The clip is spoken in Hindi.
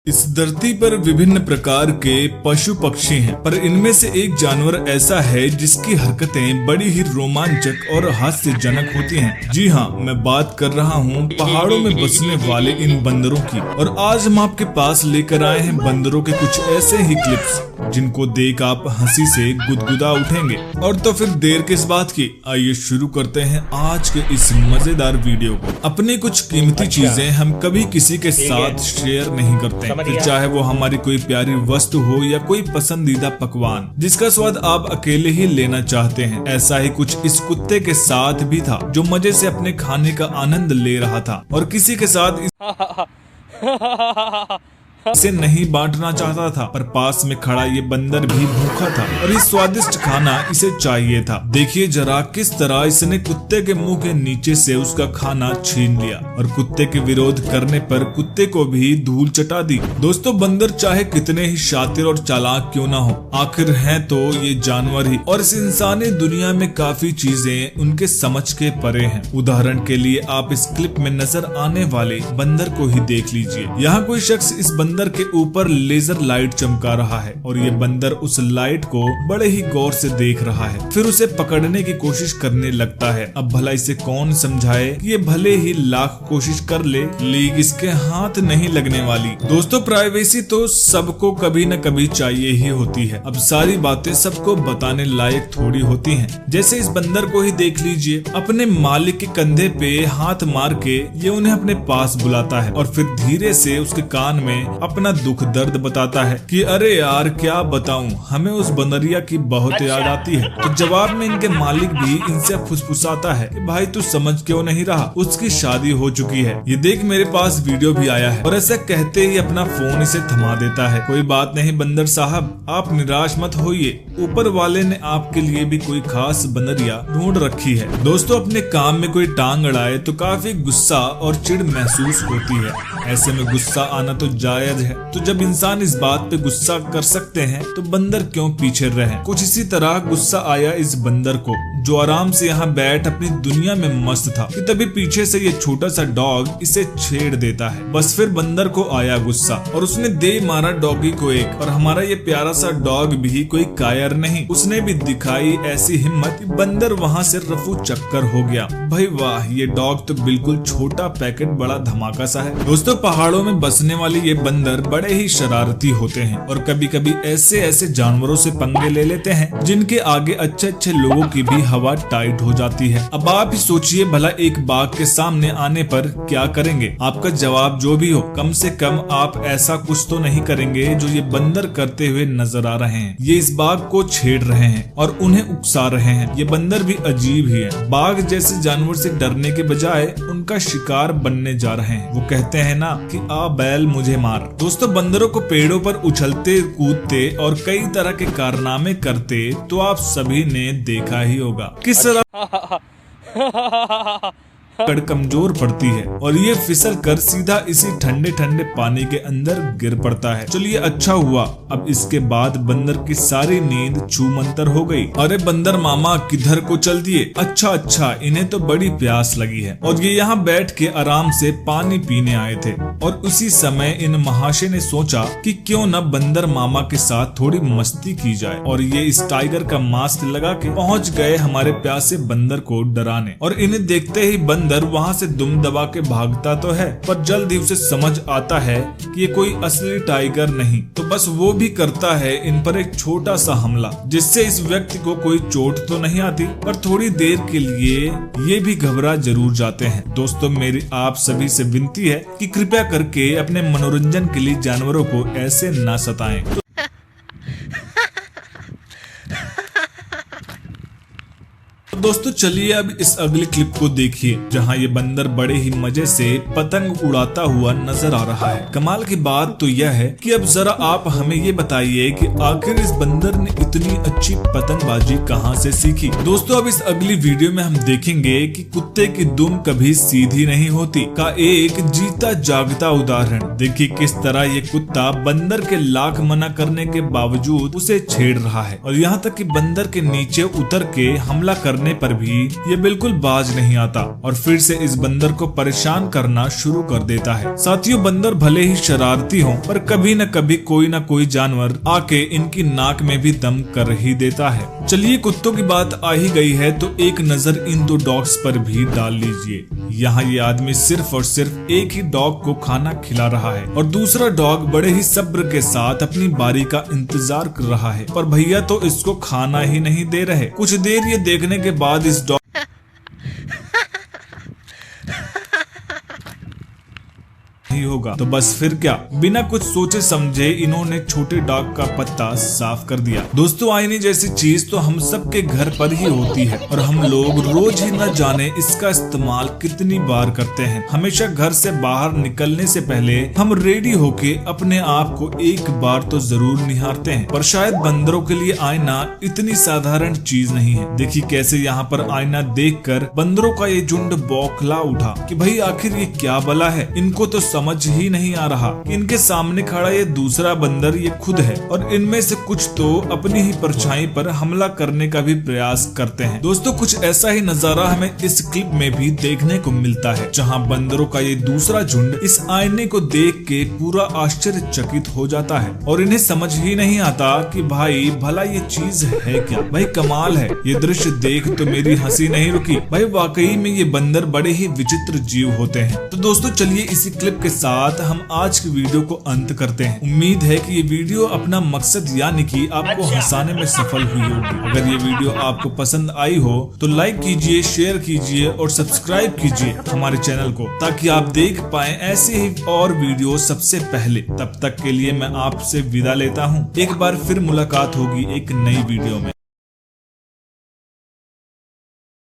इस धरती पर विभिन्न प्रकार के पशु पक्षी हैं, पर इनमें से एक जानवर ऐसा है जिसकी हरकतें बड़ी ही रोमांचक और हास्यजनक होती हैं। जी हाँ, मैं बात कर रहा हूँ पहाड़ों में बसने वाले इन बंदरों की। और आज हम आपके पास लेकर आए हैं बंदरों के कुछ ऐसे ही क्लिप्स जिनको देख आप हंसी से गुदगुदा उठेंगे। और तो फिर देर किस बात की, आइए शुरू करते हैं आज के इस मजेदार वीडियो को। अपनी कुछ कीमती चीजें हम कभी किसी के साथ शेयर नहीं करते, फिर चाहे वो हमारी कोई प्यारी वस्तु हो या कोई पसंदीदा पकवान जिसका स्वाद आप अकेले ही लेना चाहते हैं। ऐसा ही कुछ इस कुत्ते के साथ भी था जो मजे से अपने खाने का आनंद ले रहा था और किसी के साथ इसे नहीं बांटना चाहता था। पर पास में खड़ा ये बंदर भी भूखा था और ये स्वादिष्ट खाना इसे चाहिए था। देखिए जरा किस तरह इसने कुत्ते के मुंह के नीचे से उसका खाना छीन लिया और कुत्ते के विरोध करने पर कुत्ते को भी धूल चटा दी। दोस्तों, बंदर चाहे कितने ही शातिर और चालाक क्यों ना हो, आखिर हैं तो ये जानवर ही, और इस इंसानी दुनिया में काफी चीजें उनके समझ के परे हैं। उदाहरण के लिए आप इस क्लिप में नजर आने वाले बंदर को ही देख लीजिए। यहाँ कोई शख्स इस बंदर के ऊपर लेजर लाइट चमका रहा है और ये बंदर उस लाइट को बड़े ही गौर से देख रहा है, फिर उसे पकड़ने की कोशिश करने लगता है। अब भला इसे कौन समझाए कि ये भले ही लाख कोशिश कर ले, लेकिन इसके हाथ नहीं लगने वाली। दोस्तों, प्राइवेसी तो सबको कभी न कभी चाहिए ही होती है। अब सारी बातें सबको बताने लायक थोड़ी होती हैं। जैसे इस बंदर को ही देख लीजिए, अपने मालिक के कंधे पे हाथ मार के ये उन्हें अपने पास बुलाता है और फिर धीरे से उसके कान में अपना दुख दर्द बताता है कि अरे यार क्या बताऊं, हमें उस बंदरिया की बहुत याद आती है। तो जवाब में इनके मालिक भी इनसे फुसफुसाता है कि भाई तू समझ क्यों नहीं रहा, उसकी शादी हो चुकी है, ये देख मेरे पास वीडियो भी आया है। और ऐसा कहते ही अपना फोन इसे थमा देता है। कोई बात नहीं बंदर साहब, आप निराश मत होइए, ऊपर वाले ने आपके लिए भी कोई खास बंदरिया ढूंढ रखी है। दोस्तों, अपने काम में कोई टांग अड़ाए तो काफी गुस्सा और चिढ़ महसूस होती है। ऐसे में गुस्सा आना तो जायज है। तो जब इंसान इस बात पे गुस्सा कर सकते हैं तो बंदर क्यों पीछे रहे। कुछ इसी तरह गुस्सा आया इस बंदर को जो आराम से यहाँ बैठ अपनी दुनिया में मस्त था कि तभी पीछे से ये छोटा सा डॉग इसे छेड़ देता है। बस फिर बंदर को आया गुस्सा और उसने दे मारा डॉगी को एक। और हमारा ये प्यारा सा डॉग भी कोई कायर नहीं, उसने भी दिखाई ऐसी हिम्मत कि बंदर वहाँ से रफू चक्कर हो गया। भाई वाह, ये डॉग तो बिल्कुल छोटा पैकेट बड़ा धमाका सा है। दोस्तों, पहाड़ों में बसने वाले ये बंदर बड़े ही शरारती होते हैं और कभी कभी ऐसे जानवरों से पंगे ले लेते हैं जिनके आगे अच्छे लोगों की भी हवा टाइट हो जाती है। अब आप ही सोचिए भला एक बाघ के सामने आने पर क्या करेंगे। आपका जवाब जो भी हो, कम से कम आप ऐसा कुछ तो नहीं करेंगे जो ये बंदर करते हुए नजर आ रहे हैं। ये इस बाघ को छेड़ रहे हैं और उन्हें उकसा रहे हैं। ये बंदर भी अजीब ही है, बाघ जैसे जानवर से डरने के बजाय उनका शिकार बनने जा रहे हैं। वो कहते हैं ना कि आ बैल मुझे मार। दोस्तों, बंदरों को पेड़ों पर उछलते कूदते और कई तरह के कारनामे करते तो आप सभी ने देखा ही होगा। किस तरह कड़ कमजोर पड़ती है और ये फिसल कर सीधा इसी ठंडे पानी के अंदर गिर पड़ता है। चलिए अच्छा हुआ, अब इसके बाद बंदर की सारी नींद छूमंतर हो गई। अरे बंदर मामा किधर को चल दिए। अच्छा, इन्हें तो बड़ी प्यास लगी है और ये यहाँ बैठ के आराम से पानी पीने आए थे। और उसी समय इन महाशय ने सोचा कि क्यों न बंदर मामा के साथ थोड़ी मस्ती की जाए। और ये इस टाइगर का मास्क लगा के पहुँच गए हमारे प्यासे बंदर को डराने। और इन्हें देखते ही बंदर वहाँ से दुम दबा के भागता तो है, पर जल्द ही उसे समझ आता है कि ये कोई असली टाइगर नहीं, तो बस वो भी करता है इन पर एक छोटा सा हमला, जिससे इस व्यक्ति को कोई चोट तो नहीं आती, पर थोड़ी देर के लिए ये भी घबरा जरूर जाते हैं। दोस्तों, मेरी आप सभी से विनती है कि कृपया करके अपने मनोरंजन के लिए जानवरों को ऐसे ना सताएं। दोस्तों, चलिए अब इस अगली क्लिप को देखिए जहां ये बंदर बड़े ही मजे से पतंग उड़ाता हुआ नजर आ रहा है। कमाल की बात तो यह है कि अब जरा आप हमें ये बताइए कि आखिर इस बंदर ने इतनी अच्छी पतंगबाजी कहां से सीखी। दोस्तों, अब इस अगली वीडियो में हम देखेंगे कि कुत्ते की दुम कभी सीधी नहीं होती का एक जीता जागता उदाहरण। देखिए किस तरह ये कुत्ता बंदर के लाख मना करने के बावजूद उसे छेड़ रहा है और यहाँ तक कि बंदर के नीचे उतर के हमला करने पर भी ये बिल्कुल बाज नहीं आता और फिर से इस बंदर को परेशान करना शुरू कर देता है। साथियों, बंदर भले ही शरारती हो पर कभी न कभी कोई न कोई जानवर आके इनकी नाक में भी दम कर ही देता है। चलिए, कुत्तों की बात आ ही गई है तो एक नजर इन दो डॉग्स पर भी डाल लीजिए। यहाँ ये आदमी सिर्फ और सिर्फ एक ही डॉग को खाना खिला रहा है और दूसरा डॉग बड़े ही सब्र के साथ अपनी बारी का इंतजार कर रहा है, पर भैया तो इसको खाना ही नहीं दे रहे। कुछ देर ये देखने के बाद इस डॉग होगा तो बस फिर क्या, बिना कुछ सोचे समझे इन्होंने छोटे डॉग का पत्ता साफ कर दिया। दोस्तों, आईने जैसी चीज तो हम सब के घर पर ही होती है और हम लोग रोज ही न जाने इसका इस्तेमाल कितनी बार करते हैं। हमेशा घर से बाहर निकलने से पहले हम रेडी होके अपने आप को एक बार तो जरूर निहारते हैं, पर शायद बंदरों के लिए आईना इतनी साधारण चीज नहीं है। देखिए कैसे यहाँ पर आईना देखकर बंदरों का ये झुंड बौखला उठा कि भाई आखिर ये क्या बला है। इनको तो समझ ही नहीं आ रहा कि इनके सामने खड़ा ये दूसरा बंदर ये खुद है और इनमें से कुछ तो अपनी ही परछाई पर हमला करने का भी प्रयास करते हैं। दोस्तों, कुछ ऐसा ही नजारा हमें इस क्लिप में भी देखने को मिलता है, जहां बंदरों का ये दूसरा झुंड इस आईने को देख के पूरा आश्चर्यचकित हो जाता है और इन्हें समझ ही नहीं आता कि भाई भला ये चीज है क्या। भाई कमाल है, ये दृश्य देख तो मेरी हंसी नहीं रुकी। भाई वाकई में ये बंदर बड़े ही विचित्र जीव होते हैं। तो दोस्तों, चलिए इसी क्लिप के साथ हम आज की वीडियो को अंत करते हैं। उम्मीद है कि ये वीडियो अपना मकसद यानी कि आपको हंसाने में सफल हुई होगी। अगर ये वीडियो आपको पसंद आई हो तो लाइक कीजिए, शेयर कीजिए और सब्सक्राइब कीजिए हमारे चैनल को, ताकि आप देख पाए ऐसे ही और वीडियो सबसे पहले। तब तक के लिए मैं आपसे विदा लेता हूँ। एक बार फिर मुलाकात होगी एक नई वीडियो में।